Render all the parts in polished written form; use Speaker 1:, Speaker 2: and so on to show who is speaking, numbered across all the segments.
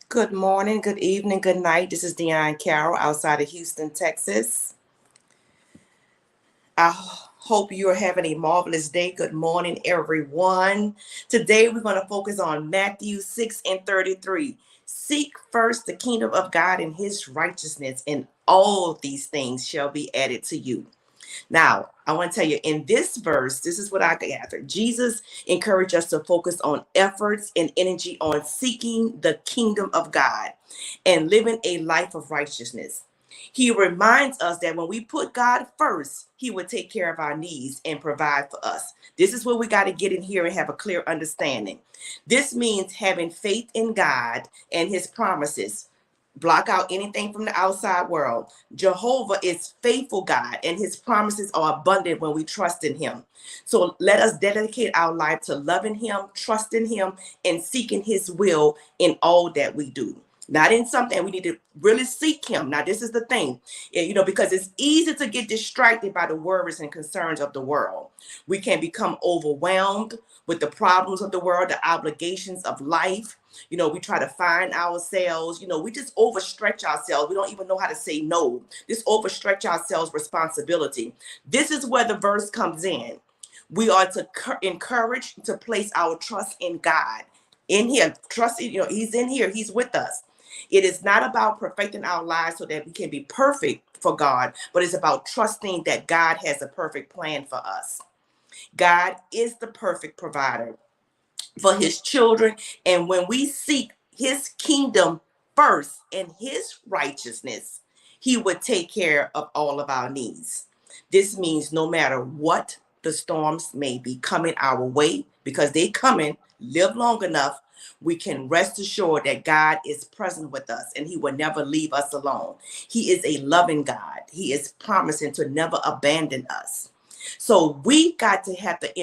Speaker 1: Good morning, good evening, good night. This is Dion Carroll outside of Houston, Texas. I hope you're having a marvelous day. Good morning, everyone. Today we're going to focus on Matthew 6 and 33. Seek first the kingdom of God and his righteousness, and all these things shall be added to you. Now, I want to tell you in this verse, this is what I gathered. Jesus encouraged us to focus on efforts and energy on seeking the kingdom of God and living a life of righteousness. He reminds us that when we put God first, he would take care of our needs and provide for us. This is where we got to get in here and have a clear understanding. This means having faith in God and his promises. Block out anything from the outside world. Jehovah is faithful God, and his promises are abundant when we trust in him. So let us dedicate our life to loving him, trusting him, and seeking his will in all that we do. Not in something we need to really seek him. Now, this is the thing, because it's easy to get distracted by the worries and concerns of the world. We can become overwhelmed with the problems of the world, the obligations of life. We try to find ourselves, we just overstretch ourselves. We don't even know how to say no. This overstretch ourselves responsibility. This is where the verse comes in. We are to encourage to place our trust in God, in him. Trust, he's in here. He's with us. It is not about perfecting our lives so that we can be perfect for God, but it's about trusting that God has a perfect plan for us. God is the perfect provider for his children. And when we seek his kingdom first and his righteousness, he would take care of all of our needs. This means no matter what the storms may be coming our way, because they coming, live long enough, we can rest assured that God is present with us and he will never leave us alone. He is a loving God. He is promising to never abandon us. So we got to have the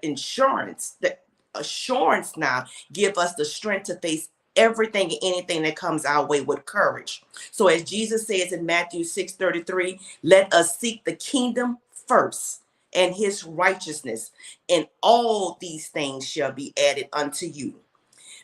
Speaker 1: insurance, the assurance now, give us the strength to face everything and anything that comes our way with courage. So as Jesus says in Matthew 6:33, let us seek the kingdom first and his righteousness, and all these things shall be added unto you.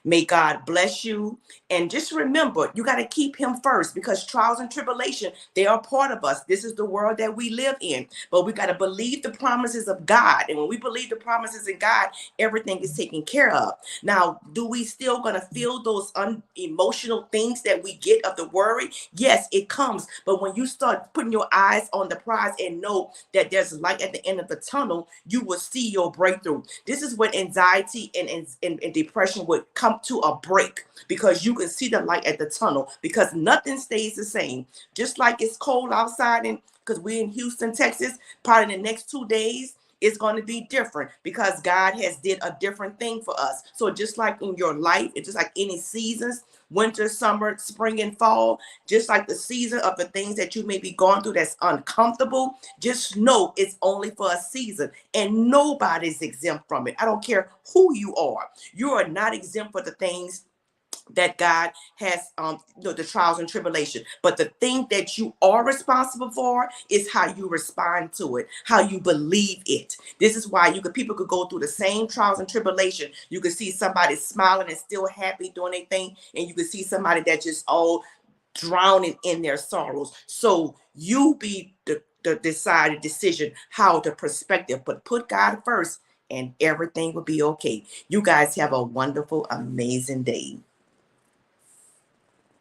Speaker 1: May God bless you. And just remember, you got to keep him first, because trials and tribulation, they are part of us. This is the world that we live in. But we got to believe the promises of God. And when we believe the promises in God, everything is taken care of. Now, do we still going to feel those emotional things that we get of the worry? Yes, it comes. But when you start putting your eyes on the prize and know that there's light at the end of the tunnel, you will see your breakthrough. This is when anxiety and depression would come to a break, because you can see the light at the tunnel, because nothing stays the same. Just like it's cold outside, and because we're in Houston, Texas, probably in the next 2 days it's going to be different, because God has did a different thing for us. So just like in your life, it's just like any seasons, winter, summer, spring, and fall, just like the season of the things that you may be going through that's uncomfortable, just know it's only for a season, and nobody's exempt from it. I don't care who you are. You are not exempt for the things that God has, the trials and tribulation. But the thing that you are responsible for is how you respond to it, how you believe it. This is why people could go through the same trials and tribulation. You could see somebody smiling and still happy doing their thing, and you could see somebody that just all drowning in their sorrows. So you be the decided decision how the perspective, but put God first, and everything will be okay. You guys have a wonderful, amazing day.